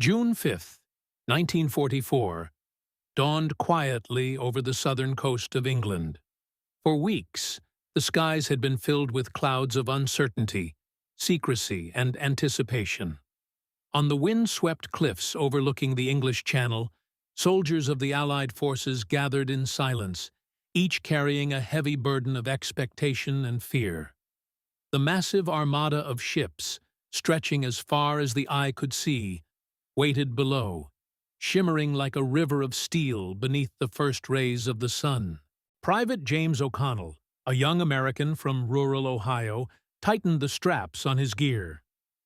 June 5th, 1944, dawned quietly over the southern coast of England. For weeks, the skies had been filled with clouds of uncertainty, secrecy, and anticipation. On the wind-swept cliffs overlooking the English Channel, soldiers of the Allied forces gathered in silence, each carrying a heavy burden of expectation and fear. The massive armada of ships, stretching as far as the eye could see, waited below, shimmering like a river of steel beneath the first rays of the sun. Private James O'Connell, a young American from rural Ohio, tightened the straps on his gear.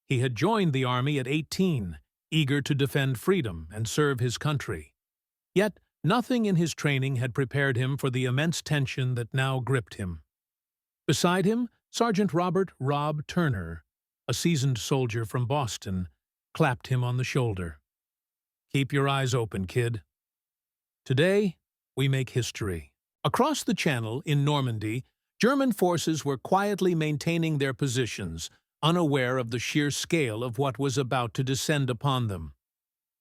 He had joined the Army at 18, eager to defend freedom and serve his country. Yet, nothing in his training had prepared him for the immense tension that now gripped him. Beside him, Sergeant Robert "Rob" Turner, a seasoned soldier from Boston, clapped him on the shoulder. "Keep your eyes open, kid. Today, we make history." Across the Channel, in Normandy, German forces were quietly maintaining their positions, unaware of the sheer scale of what was about to descend upon them.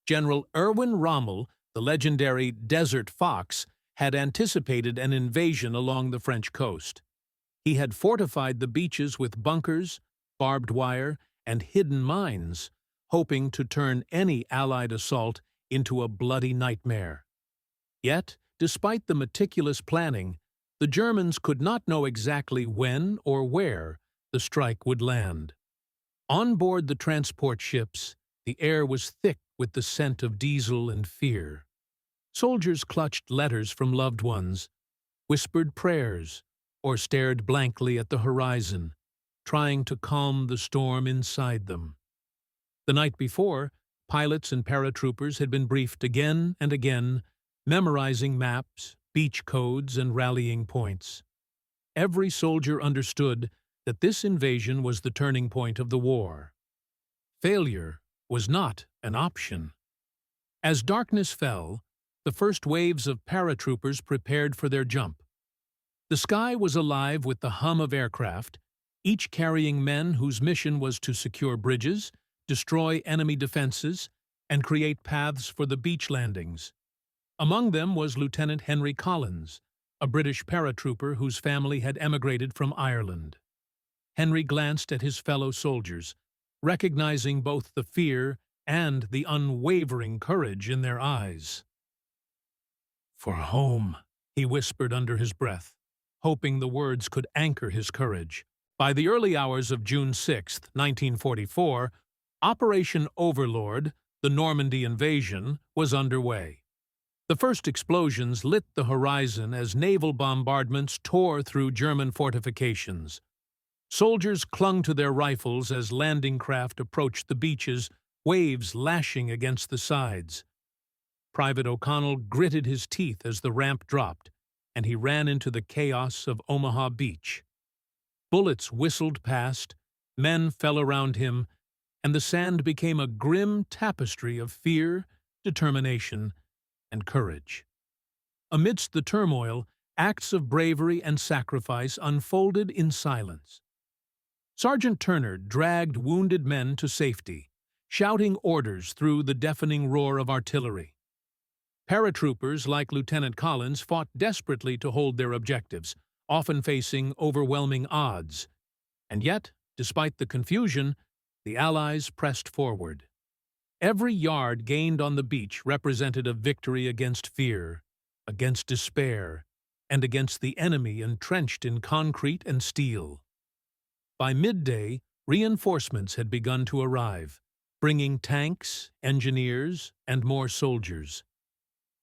General Erwin Rommel, the legendary Desert Fox, had anticipated an invasion along the French coast. He had fortified the beaches with bunkers, barbed wire, and hidden mines, hoping to turn any Allied assault into a bloody nightmare. Yet, despite the meticulous planning, the Germans could not know exactly when or where the strike would land. On board the transport ships, the air was thick with the scent of diesel and fear. Soldiers clutched letters from loved ones, whispered prayers, or stared blankly at the horizon, trying to calm the storm inside them. The night before, pilots and paratroopers had been briefed again and again, memorizing maps, beach codes, and rallying points. Every soldier understood that this invasion was the turning point of the war. Failure was not an option. As darkness fell, the first waves of paratroopers prepared for their jump. The sky was alive with the hum of aircraft, each carrying men whose mission was to secure bridges, destroy enemy defenses, and create paths for the beach landings. Among them was Lieutenant Henry Collins, a British paratrooper whose family had emigrated from Ireland. Henry glanced at his fellow soldiers, recognizing both the fear and the unwavering courage in their eyes. "For home," he whispered under his breath, hoping the words could anchor his courage. By the early hours of June 6, 1944, Operation Overlord, the Normandy Invasion, was underway. The first explosions lit the horizon as naval bombardments tore through German fortifications. Soldiers clung to their rifles as landing craft approached the beaches, waves lashing against the sides. Private O'Connell gritted his teeth as the ramp dropped, and he ran into the chaos of Omaha Beach. Bullets whistled past, men fell around him, and the sand became a grim tapestry of fear, determination, and courage. Amidst the turmoil, acts of bravery and sacrifice unfolded in silence. Sergeant Turner dragged wounded men to safety, shouting orders through the deafening roar of artillery. Paratroopers like Lieutenant Collins fought desperately to hold their objectives, often facing overwhelming odds. And yet, despite the confusion, the Allies pressed forward. Every yard gained on the beach represented a victory against fear, against despair, and against the enemy entrenched in concrete and steel. By midday, reinforcements had begun to arrive, bringing tanks, engineers, and more soldiers.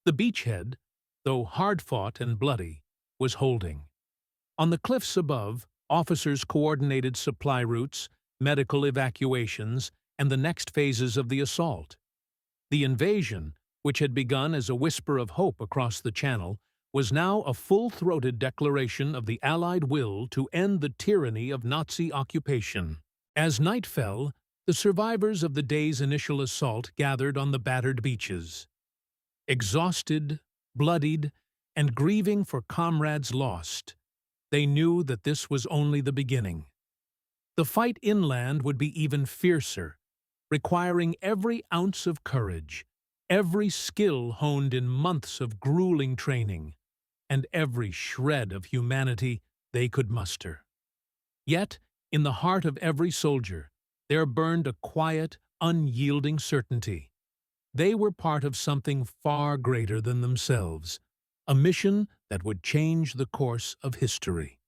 The beachhead, though hard-fought and bloody, was holding. On the cliffs above, officers coordinated supply routes, medical evacuations, and the next phases of the assault. The invasion, which had begun as a whisper of hope across the Channel, was now a full-throated declaration of the Allied will to end the tyranny of Nazi occupation. As night fell, the survivors of the day's initial assault gathered on the battered beaches. Exhausted, bloodied, and grieving for comrades lost, they knew that this was only the beginning. The fight inland would be even fiercer, requiring every ounce of courage, every skill honed in months of grueling training, and every shred of humanity they could muster. Yet, in the heart of every soldier, there burned a quiet, unyielding certainty. They were part of something far greater than themselves, a mission that would change the course of history.